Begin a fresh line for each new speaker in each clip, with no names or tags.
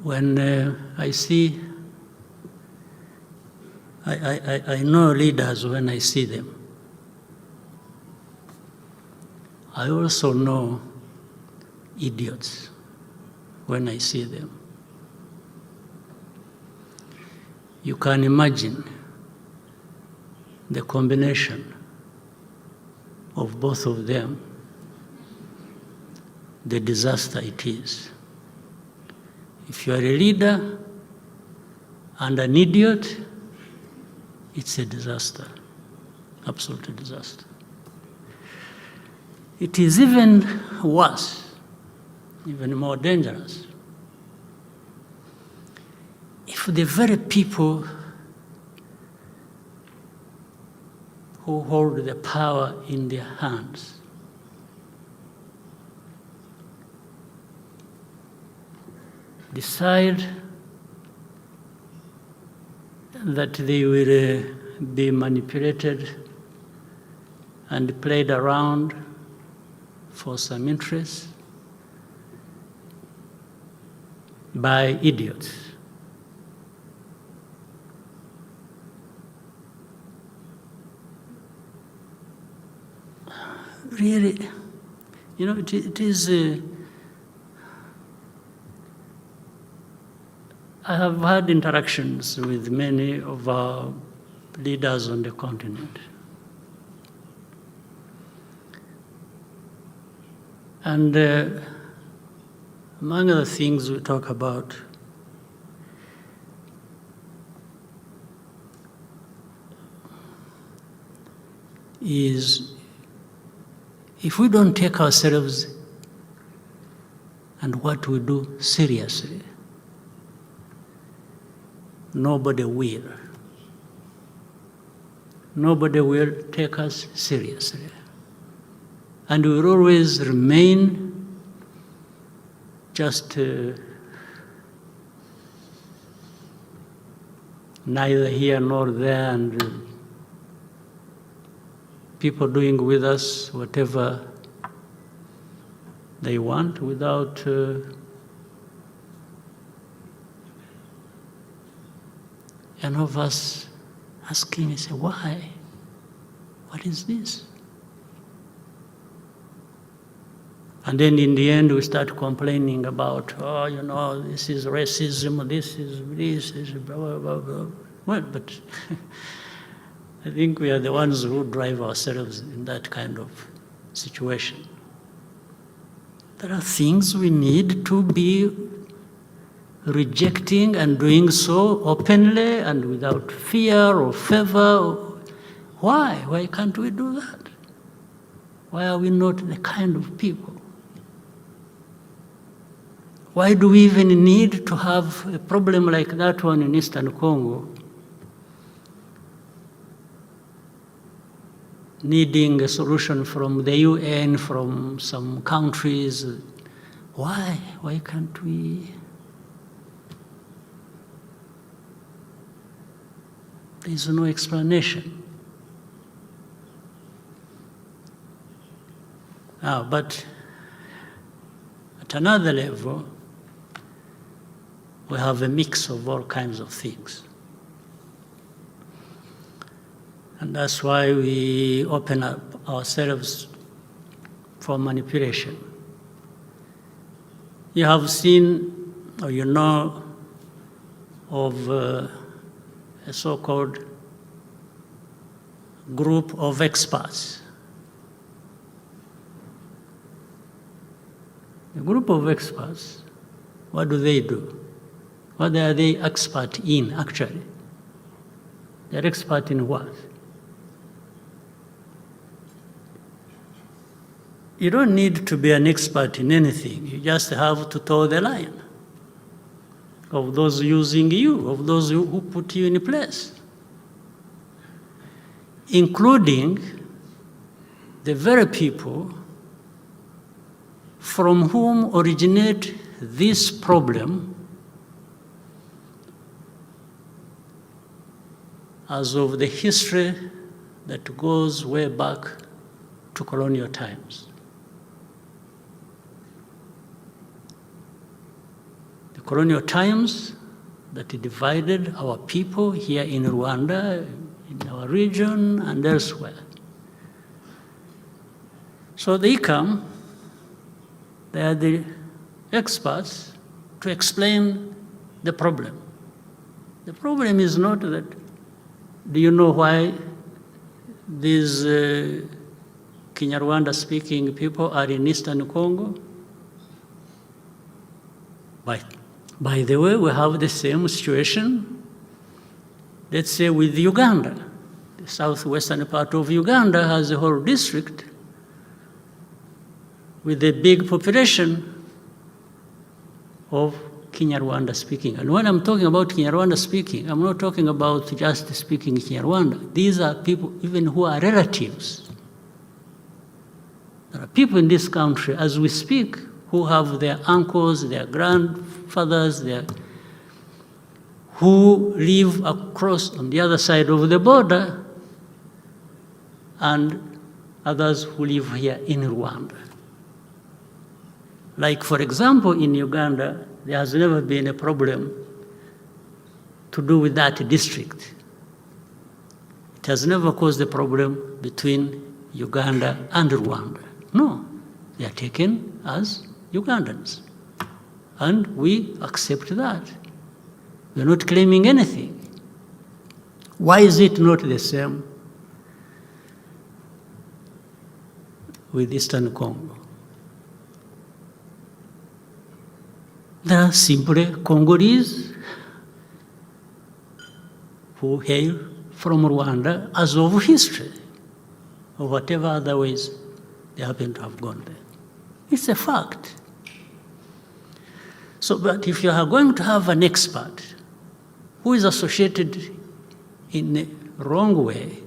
when I see, I know leaders when I see them. I also know idiots when I see them. You can imagine the combination of both of them, the disaster it is. If you are a leader and an idiot, it's a disaster, absolute disaster. It is even worse, even more dangerous, if the very people who hold the power in their hands decide that they will be manipulated and played around for some interest by idiots. Really, you know, it is. I have had interactions with many of our leaders on the continent. And among other things we talk about is if we don't take ourselves and what we do seriously, nobody will. Nobody will take us seriously. And we will always remain just neither here nor there, and people doing with us whatever they want without any of us asking, I say, why? What is this? And then in the end we start complaining about, oh, you know, this is racism, this is blah, blah, blah, blah. Well, but I think we are the ones who drive ourselves in that kind of situation. There are things we need to be rejecting and doing so openly and without fear or favor. Why? Why can't we do that? Why are we not the kind of people? Why do we even need to have a problem like that one in Eastern Congo, needing a solution from the UN, from some countries? Why? Why can't we? There's no explanation. But at another level, we have a mix of all kinds of things. And that's why we open up ourselves for manipulation. You have seen, or you know, of a so-called group of experts. A group of experts, what do? What are they expert in, actually? They're expert in what? You don't need to be an expert in anything. You just have to toe the line of those using you, of those who put you in place, including the very people from whom originate this problem as of the history that goes way back to colonial times. The colonial times that divided our people here in Rwanda, in our region, and elsewhere. So they come, they are the experts to explain the problem. The problem is not that, do you know why these Kinyarwanda-speaking people are in Eastern Congo? By the way, we have the same situation, let's say, with Uganda. The southwestern part of Uganda has a whole district with a big population of Kinyarwanda speaking. And when I'm talking about Kinyarwanda speaking, I'm not talking about just speaking Kinyarwanda. These are people even who are relatives. There are people in this country, as we speak, who have their uncles, their grandfathers, who live across on the other side of the border, and others who live here in Rwanda. Like, for example, in Uganda, there has never been a problem to do with that district. It has never caused a problem between Uganda and Rwanda. No, they are taken as Ugandans. And we accept that. We're not claiming anything. Why is it not the same with Eastern Congo? There are simply Congolese who hail from Rwanda as of history, or whatever other ways they happen to have gone there. It's a fact. So, but if you are going to have an expert who is associated in a wrong way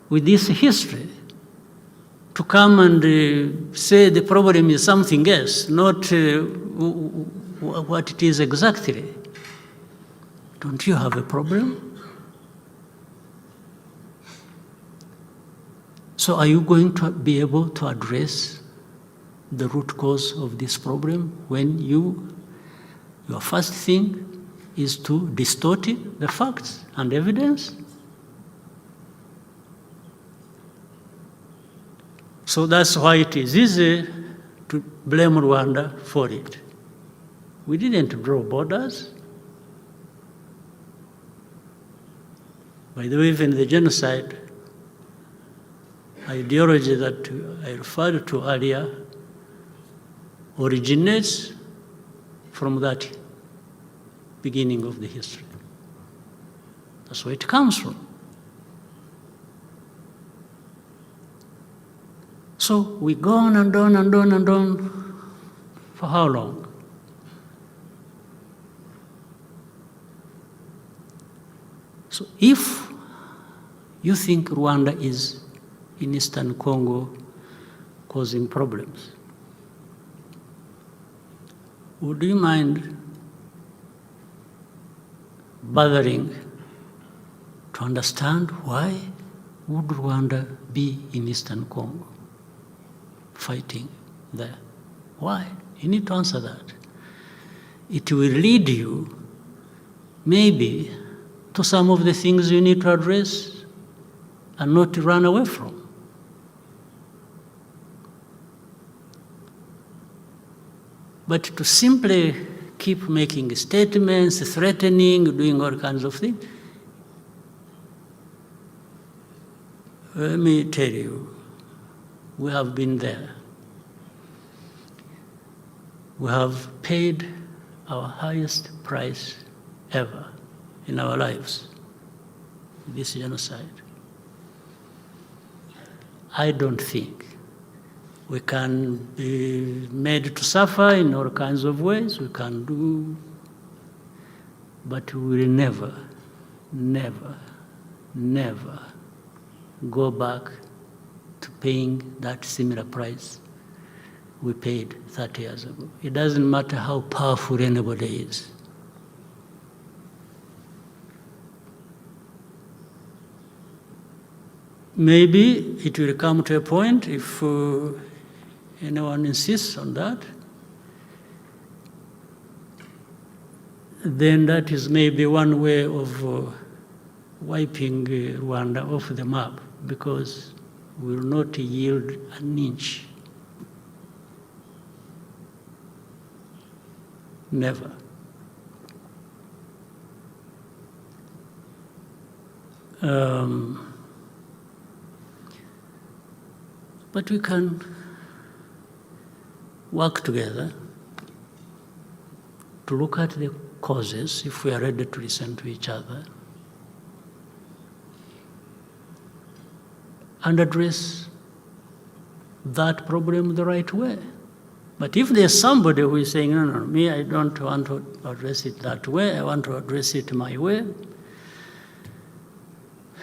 with this history to come and say the problem is something else, not what it is exactly, don't you have a problem? So are you going to be able to address the root cause of this problem when your first thing is to distort the facts and evidence? So that's why it is easy to blame Rwanda for it. We didn't draw borders. By the way, even the genocide ideology that I referred to earlier originates from that beginning of the history. That's where it comes from. So we go on and on and on and on for how long? So if you think Rwanda is in Eastern Congo causing problems, would you mind bothering to understand why would Rwanda be in Eastern Congo fighting there? Why? You need to answer that. It will lead you maybe to some of the things you need to address and not to run away from. But to simply keep making statements, threatening, doing all kinds of things, let me tell you, we have been there. We have paid our highest price ever in our lives, this genocide. I don't think we can be made to suffer in all kinds of ways. We can do, but we will never, never, never go back to paying that similar price we paid 30 years ago. It doesn't matter how powerful anybody is. Maybe it will come to a point, if anyone insists on that, then that is maybe one way of wiping Rwanda off the map, because we will not yield an inch. Never. But we can work together to look at the causes if we are ready to listen to each other and address that problem the right way. But if there's somebody who is saying, no, me, I don't want to address it that way, I want to address it my way,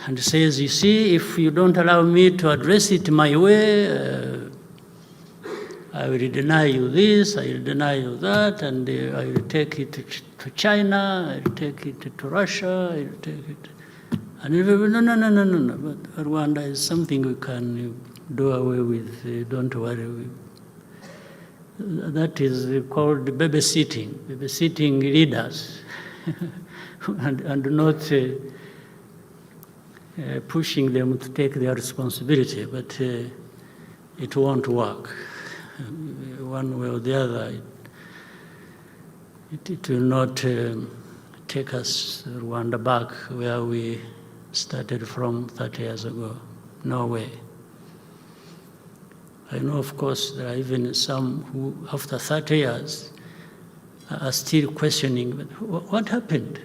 and says, you see, if you don't allow me to address it my way, I will deny you this, I will deny you that, and I will take it to China, I will take it to Russia, I will take it. And no. But Rwanda is something we can do away with, don't worry. That is called babysitting leaders, and not pushing them to take their responsibility, but it won't work. One way or the other, it will not take us Rwanda back where we started from 30 years ago. No way. I know, of course, there are even some who, after 30 years, are still questioning, what happened?